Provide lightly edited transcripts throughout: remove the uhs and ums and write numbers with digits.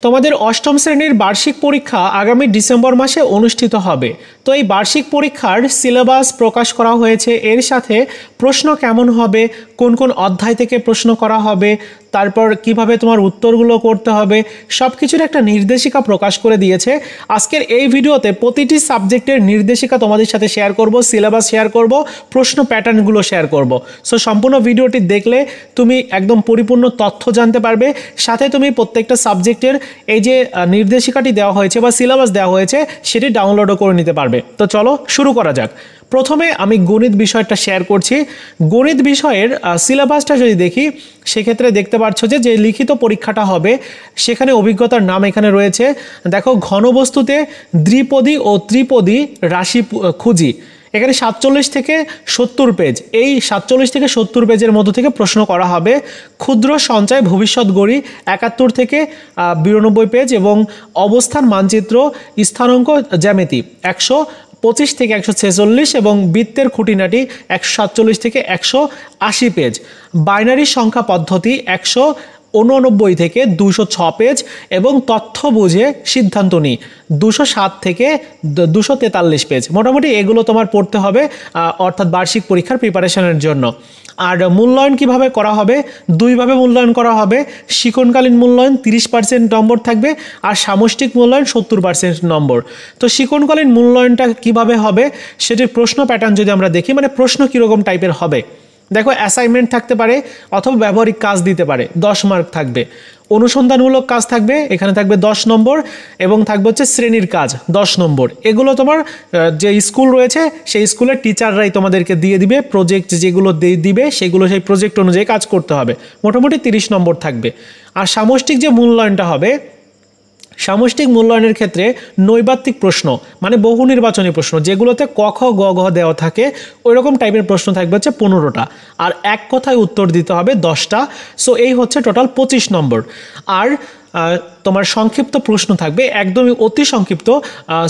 তোমাদের অষ্টম শ্রেণীর বার্ষিক পরীক্ষা আগামী ডিসেম্বর মাসে অনুষ্ঠিত হবে। তো এই বার্ষিক পরীক্ষার সিলেবাস প্রকাশ করা হয়েছে, এর সাথে প্রশ্ন কেমন হবে, কোন কোন অধ্যায় থেকে প্রশ্ন করা হবে, তারপর কিভাবে তোমার উত্তরগুলো করতে হবে, সব কিছুর একটা নির্দেশিকা প্রকাশ করে দিয়েছে। আজকের এই ভিডিওতে প্রতিটি সাবজেক্টের নির্দেশিকা তোমাদের সাথে শেয়ার করব, সিলেবাস শেয়ার করব, প্রশ্ন প্যাটার্নগুলো শেয়ার করব। সো সম্পূর্ণ ভিডিওটি দেখলে তুমি একদম পরিপূর্ণ তথ্য জানতে পারবে, সাথে তুমি প্রত্যেকটা সাবজেক্টের এই যে নির্দেশিকাটি দেওয়া হয়েছে বা সিলেবাস দেওয়া হয়েছে সেটি ডাউনলোডও করে নিতে পারবে। তো চলো শুরু করা যাক। প্রথমে আমি গণিত বিষয়টা শেয়ার করছি। গণিত বিষয়ের সিলেবাসটা যদি দেখি, সেক্ষেত্রে দেখতে পাচ্ছ যে লিখিত পরীক্ষাটা হবে সেখানে অভিজ্ঞতার নাম এখানে রয়েছে। দেখো, ঘনবস্তুতে দ্বিপদী ও ত্রিপদী রাশি খুঁজি। এখানে 47 থেকে 70 পেজ, এই 47 থেকে 70 পেজের মধ্য থেকে প্রশ্ন করা হবে। ক্ষুদ্র সঞ্চয় ভবিষ্যৎ গড়ি 71 থেকে 92 পেজ, এবং অবস্থান মানচিত্র স্থানাঙ্ক জ্যামিতি 125 থেকে 146, এবং বৃত্তের খুঁটিনাটি 147 থেকে 180 পেজ। বাইনারি সংখ্যা পদ্ধতি 189 থেকে 206 পেজ, এবং তথ্য বুঝে সিদ্ধান্ত নিই 207 থেকে 243 পেজ। মোটামুটি এগুলো তোমার পড়তে হবে অর্থাৎ বার্ষিক পরীক্ষার প্রিপারেশনের জন্য। আর মূল্যায়ন কিভাবে করা হবে? দুইভাবে মূল্যায়ন করা হবে। শিক্ষণকালীন মূল্যায়ন 30% নম্বর থাকবে, আর সামষ্টিক মূল্যায়ন 70% নম্বর। তো শিক্ষণকালীন মূল্যায়নটা কিভাবে হবে সেটির প্রশ্ন প্যাটার্ন যদি আমরা দেখি, মানে প্রশ্ন কীরকম টাইপের হবে, দেখো, অ্যাসাইনমেন্ট থাকতে পারে অথবা ব্যবহারিক কাজ দিতে পারে, 10 মার্ক থাকবে। অনুসন্ধানমূলক কাজ থাকবে, এখানে থাকবে 10 নম্বর, এবং থাকবে হচ্ছে শ্রেণীর কাজ 10 নম্বর। এগুলো তোমার যে স্কুল রয়েছে সেই স্কুলের টিচাররাই তোমাদেরকে দিয়ে দিবে। প্রজেক্ট যেগুলো দিবে সেগুলো সেই প্রজেক্ট অনুযায়ী কাজ করতে হবে। মোটামুটি 30 নম্বর থাকবে। আর সামষ্টিক যে মূল্যায়নটা হবে, সামষ্টিক মূল্যায়নের ক্ষেত্রে নৈবাত্তিক প্রশ্ন, মানে বহু নির্বাচনী প্রশ্ন, যেগুলোতে ক খ গ ঘ দেওয়া থাকে, ওই রকম টাইপের প্রশ্ন থাকবে হচ্ছে 15টা, আর এক কথায় উত্তর দিতে হবে 10টা। সো এই হচ্ছে টোটাল 25 নম্বর। আর তোমার সংক্ষিপ্ত প্রশ্ন থাকবে, একদমই অতি সংক্ষিপ্ত।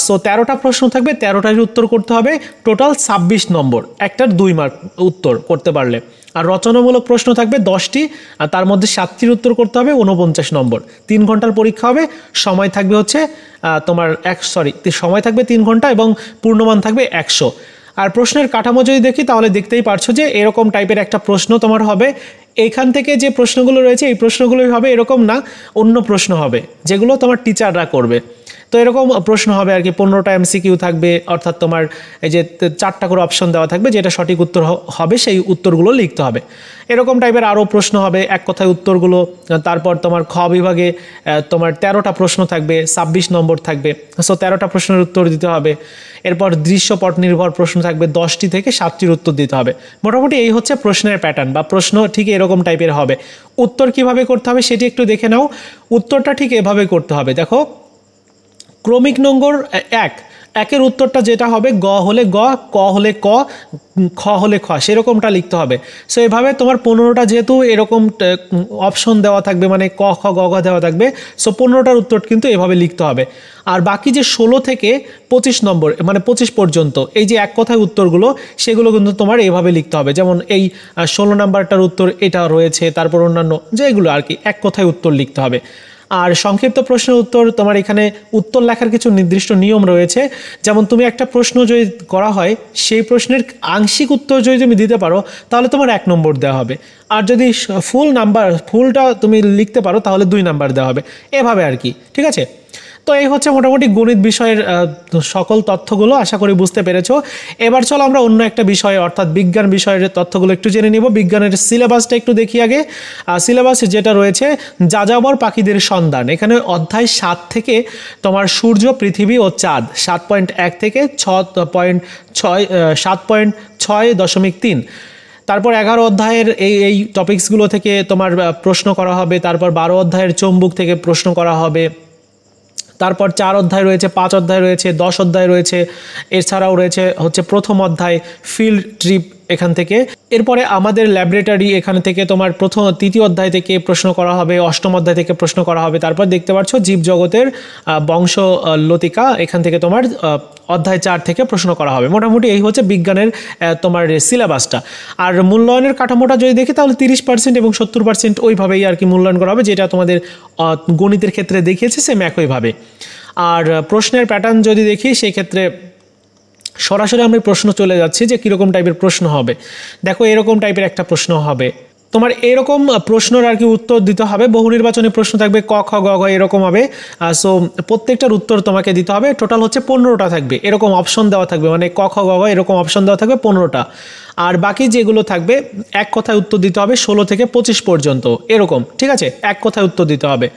সো 13টা প্রশ্ন থাকবে, 13টার উত্তর করতে হবে, টোটাল 26 নম্বর, একটার 2 মার্ক উত্তর করতে পারলে। আর রচনামূলক প্রশ্ন থাকবে 10টি, আর তার মধ্যে 7টির উত্তর করতে হবে, 49 নম্বর। 3 ঘন্টার পরীক্ষা হবে, সময় থাকবে হচ্ছে তোমার সময় থাকবে 3 ঘন্টা, এবং পূর্ণমান থাকবে 100। আর প্রশ্নের কাঠামো যদি দেখি তাহলে দেখতেই পারছো যে এরকম টাইপের একটা প্রশ্ন তোমার হবে। এইখান থেকে যে প্রশ্নগুলো রয়েছে এই প্রশ্নগুলোই হবে, এরকম না, অন্য প্রশ্ন হবে যেগুলো তোমার টিচাররা করবে। তো এরকম প্রশ্ন হবে আর কি। 15টা MCQ থাকবে, অর্থাৎ তোমার এই যে 4টা করে অপশন দেওয়া থাকবে, যেটা সঠিক উত্তর হবে সেই উত্তরগুলো লিখতে হবে। এরকম টাইপের আরও প্রশ্ন হবে, এক কথায় উত্তরগুলো। তারপর তোমার খ বিভাগে তোমার 13টা প্রশ্ন থাকবে, 26 নম্বর থাকবে। সো 13টা প্রশ্নের উত্তর দিতে হবে। এরপর দৃশ্যপট নির্ভর প্রশ্ন থাকবে, 10টি থেকে 7টির উত্তর দিতে হবে। মোটামুটি এই হচ্ছে প্রশ্নের প্যাটার্ন, বা প্রশ্ন ঠিক এরকম টাইপের হবে। উত্তর কিভাবে করতে হবে সেটি একটু দেখে নাও। উত্তরটা ঠিক এভাবে করতে হবে। দেখো, ক্রমিক নম্বর 1-এর উত্তরটা যেটা হবে, গ হলে গ, ক হলে ক, খ হলে খ, সেরকমটা লিখতে হবে। সো এভাবে তোমার 15টা যেহেতু এরকম অপশন দেওয়া থাকবে, মানে ক খ গ ঘ দেওয়া থাকবে, সো 15টার উত্তর কিন্তু এভাবে লিখতে হবে। আর বাকি যে 16 থেকে 25 নম্বর, মানে 25 পর্যন্ত এই যে এক কথায় উত্তরগুলো, সেগুলো কিন্তু তোমার এভাবে লিখতে হবে। যেমন এই 16 নাম্বারটার উত্তর এটা রয়েছে, তারপর অন্যান্য যেগুলো আর কি এক কথায় উত্তর লিখতে হবে। আর সংক্ষিপ্ত প্রশ্নের উত্তর, তোমার এখানে উত্তর লেখার কিছু নির্দিষ্ট নিয়ম রয়েছে। যেমন তুমি একটা প্রশ্ন যদি করা হয়, সেই প্রশ্নের আংশিক উত্তর যদি তুমি দিতে পারো তাহলে তোমার 1 নম্বর দেওয়া হবে। আর যদি ফুলটা তুমি লিখতে পারো তাহলে 2 নাম্বার দেওয়া হবে, এভাবে আর কি। ঠিক আছে? তো এই হচ্ছে মোটামুটি গণিত বিষয়ের সকল তথ্যগুলো, আশা করি বুঝতে পেরেছো। এবার চলো আমরা অন্য একটা বিষয়ে, অর্থাৎ বিজ্ঞান বিষয়ের তথ্যগুলো একটু জেনে নিব। বিজ্ঞানের সিলেবাসটা একটু দেখি আগে। সিলেবাসে যেটা রয়েছে, যাযাবর পাখিদের সন্ধান, এখানে অধ্যায় 7 থেকে তোমার সূর্য, পৃথিবী ও চাঁদ 7.1 থেকে 7.6.3। তারপর 11 অধ্যায়ের এই টপিকসগুলো থেকে তোমার প্রশ্ন করা হবে। তারপর 12 অধ্যায়ের চৌম্বক থেকে প্রশ্ন করা হবে। তারপর 4 অধ্যায় রয়েছে, 5 অধ্যায় রয়েছে, 10 অধ্যায় রয়েছে। এছাড়াও রয়েছে হচ্ছে প্রথম অধ্যায় ফিল্ড ট্রিপ এখান থেকে। এরপরে আমাদের ল্যাবরেটরি, এখান থেকে তোমার তৃতীয় অধ্যায় থেকে প্রশ্ন করা হবে, অষ্টম অধ্যায় থেকে প্রশ্ন করা হবে। তারপর দেখতে পাচ্ছ জীবজগতের বংশ লতিকা, এখান থেকে তোমার অধ্যায় 4 থেকে প্রশ্ন করা হবে। মোটামুটি এই হচ্ছে বিজ্ঞানের তোমার সিলেবাসটা। আর মূল্যায়নের কাঠামোটা যদি দেখি তাহলে 30% এবং 70% ওইভাবেই আর কি মূল্যায়ন করা হবে, যেটা তোমাদের গণিতের ক্ষেত্রে দেখিয়েছে সেম একইভাবে। আর প্রশ্নের প্যাটার্ন যদি দেখি সেই ক্ষেত্রে সরাসরি আমি প্রশ্ন চলে যাচ্ছি যে কীরকম টাইপের প্রশ্ন হবে। দেখো এরকম টাইপের একটা প্রশ্ন হবে, তোমার এরকম প্রশ্নের আর কি উত্তর দিতে হবে। বহু নির্বাচনী প্রশ্ন থাকবে, ক খ গ ঘ এরকম হবে। সো প্রত্যেকটার উত্তর তোমাকে দিতে হবে। টোটাল হচ্ছে 15টা থাকবে, এরকম অপশন দেওয়া থাকবে, মানে ক খ গ ঘ এরকম অপশন দেওয়া থাকবে 15টা। আর বাকি যেগুলো থাকবে এক কথায় উত্তর দিতে হবে 16 থেকে 25 পর্যন্ত এরকম, ঠিক আছে, এক কথায় উত্তর দিতে হবে।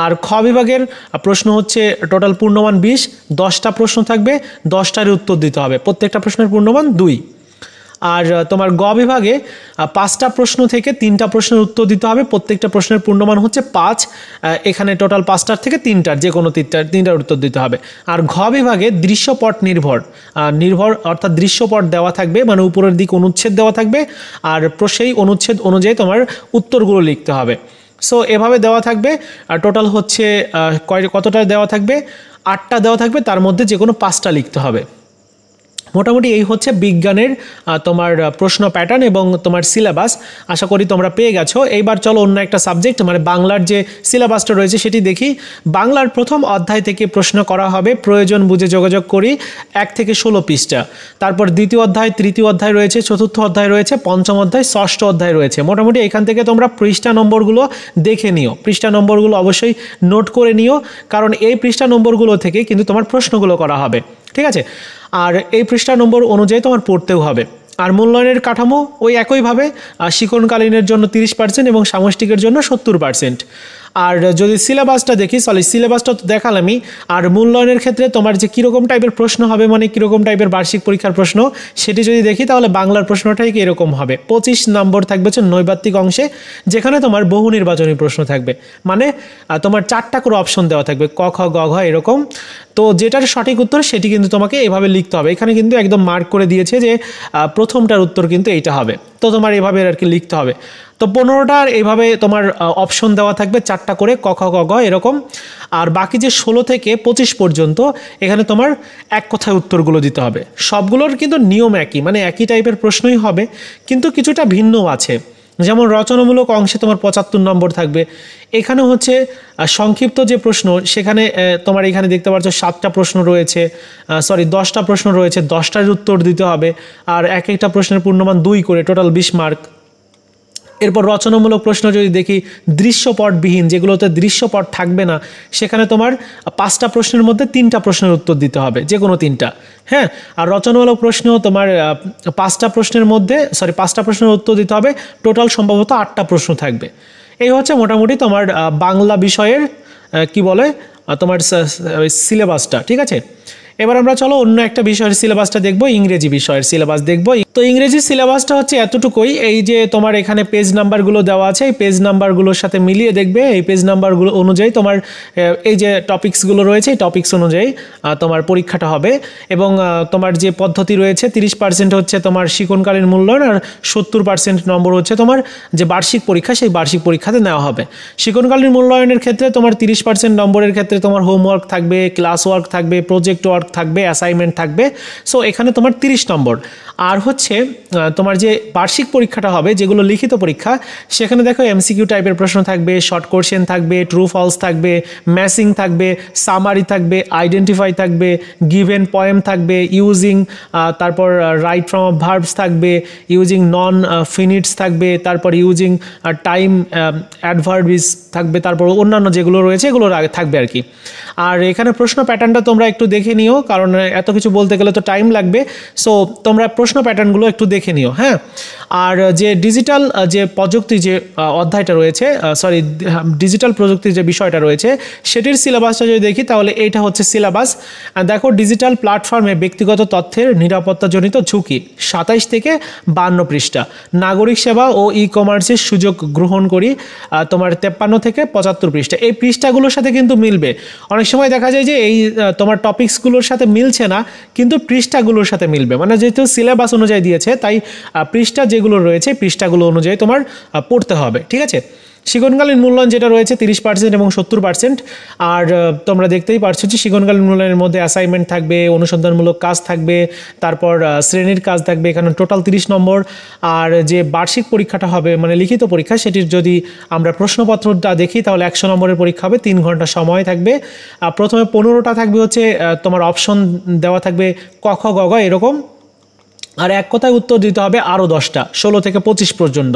আর খ বিভাগের প্রশ্ন হচ্ছে টোটাল পূর্ণমান 20, 10টা প্রশ্ন থাকবে, 10টারই উত্তর দিতে হবে, প্রত্যেকটা প্রশ্নের পূর্ণমান 2। আর তোমার গ বিভাগে 5টা প্রশ্ন থেকে 3টা প্রশ্নের উত্তর দিতে হবে, প্রত্যেকটা প্রশ্নের পূর্ণমান হচ্ছে 5। এখানে টোটাল 5টার থেকে 3টার যে কোনো 3টার উত্তর দিতে হবে। আর ঘ বিভাগে দৃশ্যপট নির্ভর অর্থাৎ দৃশ্যপট দেওয়া থাকবে, মানে উপরের দিক অনুচ্ছেদ দেওয়া থাকবে, আর সেই অনুচ্ছেদ অনুযায়ী তোমার উত্তরগুলো লিখতে হবে। সো এভাবে দেওয়া থাকবে। আর টোটাল হচ্ছে কতটা দেওয়া থাকবে, 8টা দেওয়া থাকবে, তার মধ্যে যে কোনো 5টা লিখতে হবে। মোটামুটি এই হচ্ছে বিজ্ঞানের তোমার প্রশ্ন প্যাটার্ন এবং তোমার সিলেবাস। আশা করি তোমরা পেয়ে গেছো। এইবার চলো অন্য একটা সাবজেক্ট মানে বাংলার যে সিলেবাসটা রয়েছে সেটি দেখি। বাংলার প্রথম অধ্যায় থেকে প্রশ্ন করা হবে, প্রয়োজন বুঝে যোগাযোগ করি, 1 থেকে 16 পৃষ্ঠা। তারপর দ্বিতীয় অধ্যায়, তৃতীয় অধ্যায় রয়েছে, চতুর্থ অধ্যায় রয়েছে, পঞ্চম অধ্যায়, ষষ্ঠ অধ্যায় রয়েছে। মোটামুটি এখান থেকে তোমরা পৃষ্ঠা নম্বরগুলো দেখে নিও, পৃষ্ঠা নম্বরগুলো অবশ্যই নোট করে নিও, কারণ এই পৃষ্ঠা নম্বরগুলো থেকে কিন্তু তোমার প্রশ্নগুলো করা হবে, ঠিক আছে। আর এই পৃষ্ঠা নম্বর অনুযায়ী তোমার পড়তেও হবে। আর মূল্যায়নের কাঠামো ওই একইভাবে, শিক্ষণকালীনের জন্য 30% এবং সামষ্টিকের জন্য 70%। আর যদি সিলেবাসটা দেখি, সিলেবাসটা তো দেখালামই। আর মূল্যায়নের ক্ষেত্রে তোমার যে কীরকম টাইপের প্রশ্ন হবে, মানে কীরকম টাইপের বার্ষিক পরীক্ষার প্রশ্ন, সেটি যদি দেখি তাহলে বাংলার প্রশ্নটাই এরকম হবে। 25 নম্বর থাকবে হচ্ছে নৈর্ব্যক্তিক অংশে, যেখানে তোমার বহু নির্বাচনী প্রশ্ন থাকবে, মানে তোমার 4টা করে অপশন দেওয়া থাকবে, ক খ গ ঘ এরকম। তো যেটার সঠিক উত্তর সেটি কিন্তু তোমাকে এভাবে লিখতে হবে। এখানে কিন্তু একদম মার্ক করে দিয়েছে যে প্রথমটার উত্তর কিন্তু এইটা হবে, তো তোমার এভাবে আর কি লিখতে হবে। তো 15টার এইভাবে তোমার অপশন দেওয়া থাকবে, 4টা করে, ক খ গ ঘ এরকম। আর বাকি যে 16 থেকে 25 পর্যন্ত এখানে তোমার এক কথায় উত্তরগুলো দিতে হবে। সবগুলোর কিন্তু নিয়ম একই, মানে একই টাইপের প্রশ্নই হবে, কিন্তু কিছুটা ভিন্ন আছে। যেমন রচনামূলক অংশে তোমার 75 নম্বর থাকবে। এখানে হচ্ছে সংক্ষিপ্ত যে প্রশ্ন, সেখানে তোমার এখানে দেখতে পাচ্ছ 7টা প্রশ্ন রয়েছে, 10টা প্রশ্ন রয়েছে, 10টার উত্তর দিতে হবে। আর এক একটা প্রশ্নের পূর্ণমান 2 করে, টোটাল 20 মার্ক। এরপর রচনামূলক প্রশ্ন যদি দেখি, দৃশ্যপটবিহীন, যেগুলোতে দৃশ্যপট থাকবে না, সেখানে তোমার 5টা প্রশ্নের মধ্যে 3টা প্রশ্নের উত্তর দিতে হবে, যে কোনো 3টা, হ্যাঁ। আর রচনামূলক প্রশ্ন তোমার 5টা প্রশ্নের মধ্যে 5টা প্রশ্নের উত্তর দিতে হবে, টোটাল সম্ভবত 8টা প্রশ্ন থাকবে। এই হচ্ছে মোটামুটি তোমার বাংলা বিষয়ের কি বলে তোমার সিলেবাসটা, ঠিক আছে। এবার আমরা চলো অন্য একটা বিষয়ের সিলেবাসটা দেখবো, ইংরেজি বিষয়ের সিলেবাস দেখবো। তো ইংরেজি সিলেবাসটা হচ্ছে এতটুকুই, এই যে তোমার এখানে পেজ নাম্বারগুলো দেওয়া আছে, এই পেজ নাম্বারগুলোর সাথে মিলিয়ে দেখবে, এই পেজ নাম্বারগুলো অনুযায়ী তোমার এই যে টপিকসগুলো রয়েছে, এই টপিকস অনুযায়ী তোমার পরীক্ষাটা হবে। এবং তোমার যে পদ্ধতি রয়েছে, 30% হচ্ছে তোমার শিক্ষণকালীন মূল্যায়ন, আর 70% নম্বর হচ্ছে তোমার যে বার্ষিক পরীক্ষা, সেই বার্ষিক পরীক্ষাতে নেওয়া হবে। শিক্ষণকালীন মূল্যায়নের ক্ষেত্রে তোমার 30% নম্বরের ক্ষেত্রে তোমার হোমওয়ার্ক থাকবে, ক্লাস ওয়ার্ক থাকবে, প্রজেক্ট ওয়ার্ক থাকবে, অ্যাসাইনমেন্ট থাকবে। সো এখানে তোমার 30 নম্বর। আর হচ্ছে তোমার যে বার্ষিক পরীক্ষাটা হবে, যেগুলো লিখিত পরীক্ষা, সেখানে দেখো এমসিকিউ টাইপের প্রশ্ন থাকবে, শর্ট কোশ্চেন থাকবে, ট্রু ফলস থাকবে, ম্যাচিং থাকবে, সামারি থাকবে, আইডেন্টিফাই থাকবে, গিভেন পয়েম থাকবে, ইউজিং, তারপর রাইট ফ্রম অফ ভার্বস থাকবে, ইউজিং নন ফিনিটস থাকবে, তারপর ইউজিং টাইম অ্যাডভার্বিস থাকবে, তারপর অন্যান্য যেগুলো রয়েছে এগুলো থাকবে আর কি। আর এখানে প্রশ্ন প্যাটার্নটা তোমরা একটু দেখে নিও, কারণ এত কিছু বলতে গেলে তো টাইম লাগবে। সো তোমরা প্রশ্ন প্যাটার্নগুলো একটু দেখে নিও, হ্যাঁ। আর যে ডিজিটাল যে প্রযুক্তি যে অধ্যায়টা রয়েছে, ডিজিটাল প্রযুক্তির যে বিষয়টা রয়েছে, সেটির সিলেবাসটা যদি দেখি তাহলে এইটা হচ্ছে সিলেবাস। দেখো, ডিজিটাল প্ল্যাটফর্মে ব্যক্তিগত তথ্যের নিরাপত্তাজনিত ঝুঁকি, 27 থেকে 52 পৃষ্ঠা। নাগরিক সেবা ও ই কমার্সের সুযোগ গ্রহণ করি, তোমার 53 থেকে 75 পৃষ্ঠা। এই পৃষ্ঠাগুলোর সাথে কিন্তু মিলবে। অনেক অনেক সময় দেখা যায় যে এই তোমার টপিকসগুলোর সাথে মিলছে না, কিন্তু পৃষ্ঠাগুলোর সাথে মিলবে, মানে যেহেতু সিলেবাস অনুযায়ী দিয়েছে তাই পৃষ্ঠা যেগুলো রয়েছে পৃষ্ঠাগুলো অনুযায়ী তোমার পড়তে হবে, ঠিক আছে। শিক্ষণকালীন মূল্যায়ন যেটা রয়েছে 30% এবং 70%। আর তোমরা দেখতেই পারছো যে শিক্ষণকালীন মূল্যায়নের মধ্যে অ্যাসাইনমেন্ট থাকবে, অনুসন্ধানমূলক কাজ থাকবে, তারপর শ্রেণীর কাজ থাকবে, এখানে টোটাল 30 নম্বর। আর যে বার্ষিক পরীক্ষাটা হবে মানে লিখিত পরীক্ষা, সেটির যদি আমরা প্রশ্নপত্রটা দেখি তাহলে 100 নম্বরের পরীক্ষা হবে, 3 ঘন্টা সময় থাকবে। প্রথমে 15টা থাকবে হচ্ছে তোমার অপশন দেওয়া থাকবে ক খ গ ঘ এরকম, আর এক কথায় উত্তর দিতে হবে আরও 10টা, 16 থেকে 25 পর্যন্ত।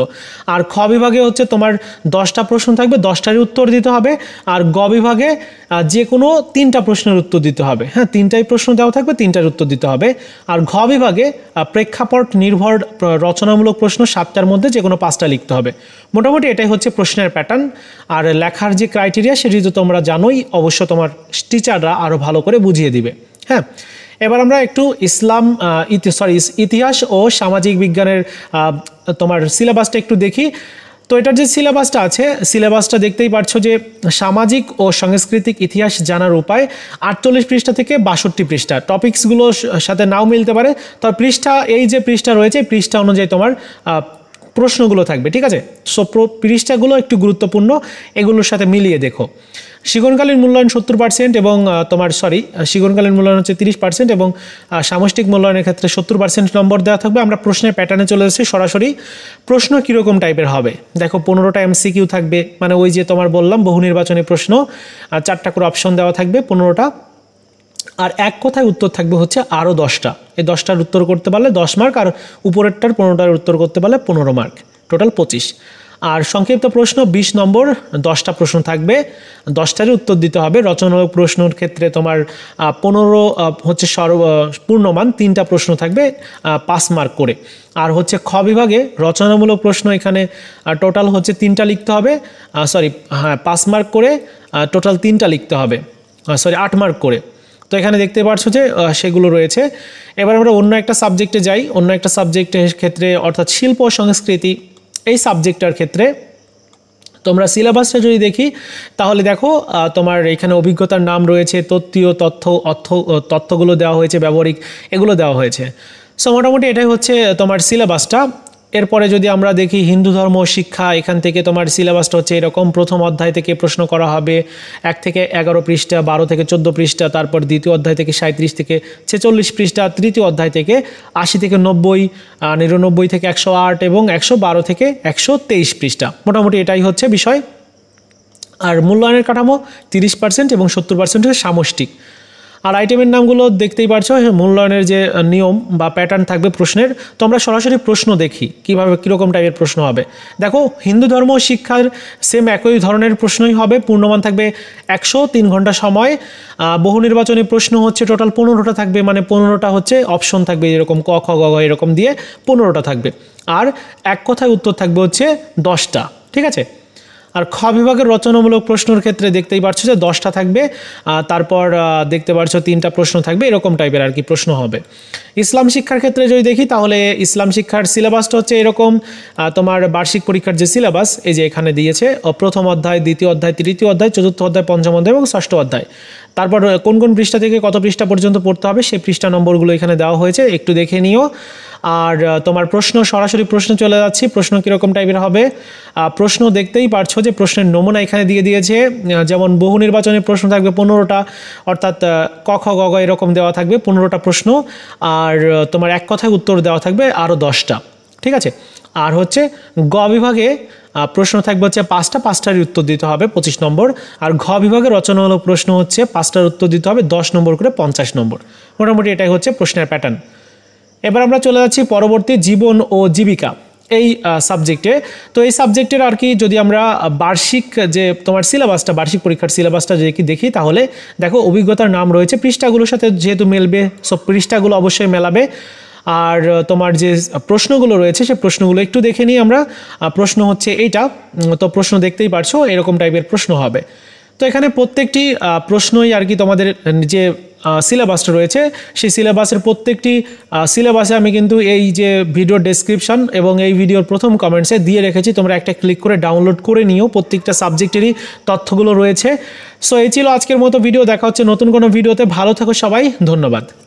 আর খ বিভাগে হচ্ছে তোমার 10টা প্রশ্ন থাকবে, 10টারই উত্তর দিতে হবে। আর গ বিভাগে যে কোনো 3টা প্রশ্নের উত্তর দিতে হবে, হ্যাঁ 3টাই প্রশ্ন দেওয়া থাকবে, 3টার উত্তর দিতে হবে। আর ঘ বিভাগে প্রেক্ষাপট নির্ভর রচনামূলক প্রশ্ন 7টার মধ্যে যে কোনো 5টা লিখতে হবে। মোটামুটি এটাই হচ্ছে প্রশ্নের প্যাটার্ন। আর লেখার যে ক্রাইটেরিয়া সেটি তো তোমরা জানোই, অবশ্য তোমার টিচাররা আরও ভালো করে বুঝিয়ে দিবে। হ্যাঁ, এবার আমরা একটু ইতিহাস ও সামাজিক বিজ্ঞানের তোমার সিলেবাসটা একটু দেখি। তো এটার যে সিলেবাসটা আছে, সিলেবাসটা দেখতেই পারছো যে সামাজিক ও সাংস্কৃতিক ইতিহাস জানার উপায় 48 পৃষ্ঠা থেকে 62 পৃষ্ঠা। টপিকসগুলোর সাথে নাও মিলতে পারে, তবে পৃষ্ঠা এই যে পৃষ্ঠা রয়েছে পৃষ্ঠা অনুযায়ী তোমার প্রশ্নগুলো থাকবে, ঠিক আছে। সো পৃষ্ঠাগুলো একটু গুরুত্বপূর্ণ, এগুলোর সাথে মিলিয়ে দেখো। শিক্ষণকালীন মূল্যায়ন 70% এবং শিক্ষণকালীন মূল্যায়ন হচ্ছে 30% এবং সামষ্টিক মূল্যায়নের ক্ষেত্রে 70% নম্বর দেওয়া থাকবে। আমরা প্রশ্নের প্যাটার্নে চলে যাচ্ছি সরাসরি। প্রশ্ন কীরকম টাইপের হবে দেখো, 15টা MCQ থাকবে, মানে ওই যে তোমার বললাম বহু নির্বাচনী প্রশ্ন, 4টা করে অপশন দেওয়া থাকবে, 15টা। আর এক কথায় উত্তর থাকবে হচ্ছে আরও 10টা। এই 10টার উত্তর করতে পারলে 10 মার্ক, আর উপরেরটার 15টার উত্তর করতে পারলে 15 মার্ক, টোটাল 25। আর সংক্ষিপ্ত প্রশ্ন 20 নম্বর, 10টা প্রশ্ন থাকবে, 10টারই উত্তর দিতে হবে। রচনামূলক প্রশ্নের ক্ষেত্রে তোমার 15 হচ্ছে পূর্ণমান, 3টা প্রশ্ন থাকবে 5 মার্ক করে। আর হচ্ছে খ বিভাগে রচনামূলক প্রশ্ন এখানে টোটাল হচ্ছে 3টা লিখতে হবে, 5 মার্ক করে, টোটাল 3টা লিখতে হবে, 8 মার্ক করে। তো এখানে দেখতে পাচ্ছ যে সেগুলো রয়েছে। এবার আমরা অন্য একটা সাবজেক্টে যাই। অন্য একটা সাবজেক্টের ক্ষেত্রে অর্থাৎ শিল্প ও সংস্কৃতি, এই সাবজেক্টটার ক্ষেত্রে তোমরা সিলেবাসটা যদি দেখি তাহলে দেখো তোমার এখানে অভিজ্ঞতার নাম রয়েছে, তত্ত্বীয় তথ্যগুলো দেওয়া হয়েছে, ব্যবহারিক এগুলো দেওয়া হয়েছে। সো মোটামুটি এটাই হচ্ছে তোমার সিলেবাসটা। এরপরে যদি আমরা দেখি হিন্দু ধর্ম শিক্ষা, এখান থেকে তোমার সিলেবাসটা হচ্ছে এরকম। প্রথম অধ্যায় থেকে প্রশ্ন করা হবে 1 থেকে 11 পৃষ্ঠা, 12 থেকে 14 পৃষ্ঠা, তারপর দ্বিতীয় অধ্যায় থেকে 37 থেকে 46 পৃষ্ঠা, তৃতীয় অধ্যায় থেকে 80 থেকে 90, 99 থেকে 108 এবং 112 থেকে 123 পৃষ্ঠা। মোটামুটি এটাই হচ্ছে বিষয়। আর মূল্যায়নের কাঠামো 30% এবং 70% হচ্ছে সামষ্টিক। আর আইটেমের নামগুলো দেখতেই পারছো। মূল্যায়নের যে নিয়ম বা প্যাটার্ন থাকবে প্রশ্নের, তো আমরা সরাসরি প্রশ্ন দেখি কীভাবে কীরকম টাইপের প্রশ্ন হবে। দেখো, হিন্দু ধর্ম শিক্ষার সেম একই ধরনের প্রশ্নই হবে, পূর্ণমান থাকবে 100, 3 ঘন্টা সময়। বহু নির্বাচনী প্রশ্ন হচ্ছে টোটাল 15টা থাকবে, মানে 15টা হচ্ছে অপশন থাকবে এরকম ক খ গ ঘ এরকম দিয়ে 15টা থাকবে। আর এক কথায় উত্তর থাকবে হচ্ছে 10টা, ঠিক আছে। আর খ বিভাগের রচনামূলক প্রশ্নের ক্ষেত্রে দেখতেই পাচ্ছ যে 10টা থাকবে, তারপর দেখতে পাচ্ছ 3টা প্রশ্ন থাকবে, এরকম টাইপের আর কি প্রশ্ন হবে। ইসলাম শিক্ষার ক্ষেত্রে যদি দেখি তাহলে ইসলাম শিক্ষার সিলেবাসটা হচ্ছে এরকম। তোমার বার্ষিক পরীক্ষার যে সিলেবাস এই যে এখানে দিয়েছে, প্রথম অধ্যায়, দ্বিতীয় অধ্যায়, তৃতীয় অধ্যায়, চতুর্থ অধ্যায়, পঞ্চম অধ্যায় এবং ষষ্ঠ অধ্যায়। তারপর কোন কোন পৃষ্ঠা থেকে কত পৃষ্ঠা পর্যন্ত পড়তে হবে সেই পৃষ্ঠা নম্বরগুলো এখানে দেওয়া হয়েছে, একটু দেখে নিও। আর তোমার প্রশ্ন, সরাসরি প্রশ্ন চলে যাচ্ছি। প্রশ্ন কীরকম টাইপের হবে, প্রশ্ন দেখতেই পারছো যে প্রশ্নের নমুনা এখানে দিয়ে দিয়েছে। যেমন বহু নির্বাচনের প্রশ্ন থাকবে 15টা, অর্থাৎ ক খ গ ঘ এরকম দেওয়া থাকবে 15টা প্রশ্ন। আর তোমার এক কথায় উত্তর দেওয়া থাকবে আরও 10টা, ঠিক আছে। আর হচ্ছে গ বিভাগে প্রশ্ন থাকবে হচ্ছে 5টারই উত্তর দিতে হবে 25 নম্বর। আর ঘ বিভাগে রচনামূলক প্রশ্ন হচ্ছে 5টার উত্তর দিতে হবে 10 নম্বর করে 50 নম্বর। মোটামুটি এটাই হচ্ছে প্রশ্নের প্যাটার্ন। এবার আমরা চলে যাচ্ছি পরবর্তী জীবন ও জীবিকা এই সাবজেক্টে। তো এই সাবজেক্টের আর কি যদি আমরা বার্ষিক যে তোমার সিলেবাসটা, বার্ষিক পরীক্ষার সিলেবাসটা যদি দেখি তাহলে দেখো অভিজ্ঞতার নাম রয়েছে, পৃষ্ঠাগুলোর সাথে যেহেতু মেলবে সব পৃষ্ঠাগুলো অবশ্যই মেলাবে। আর তোমার যে প্রশ্নগুলো রয়েছে সেই প্রশ্নগুলো একটু দেখে নিই আমরা। প্রশ্ন হচ্ছে এইটা, তো প্রশ্ন দেখতেই পারছো এরকম টাইপের প্রশ্ন হবে। তো এখানে প্রত্যেকটি প্রশ্নই আর কি তোমাদের যে সিলেবাসটা রয়েছে সেই সিলেবাসের প্রত্যেকটি সিলেবাসে আমি কিন্তু এই যে ভিডিও ডেসক্রিপশন এবং এই ভিডিওর প্রথম কমেন্টসে দিয়ে রেখেছি, তোমরা একটা ক্লিক করে ডাউনলোড করে নিও, প্রত্যেকটা সাবজেক্টেরই তথ্যগুলো রয়েছে। সো এই ছিল আজকের মতো ভিডিও, দেখা হচ্ছে নতুন কোনো ভিডিওতে। ভালো থাকো সবাই, ধন্যবাদ।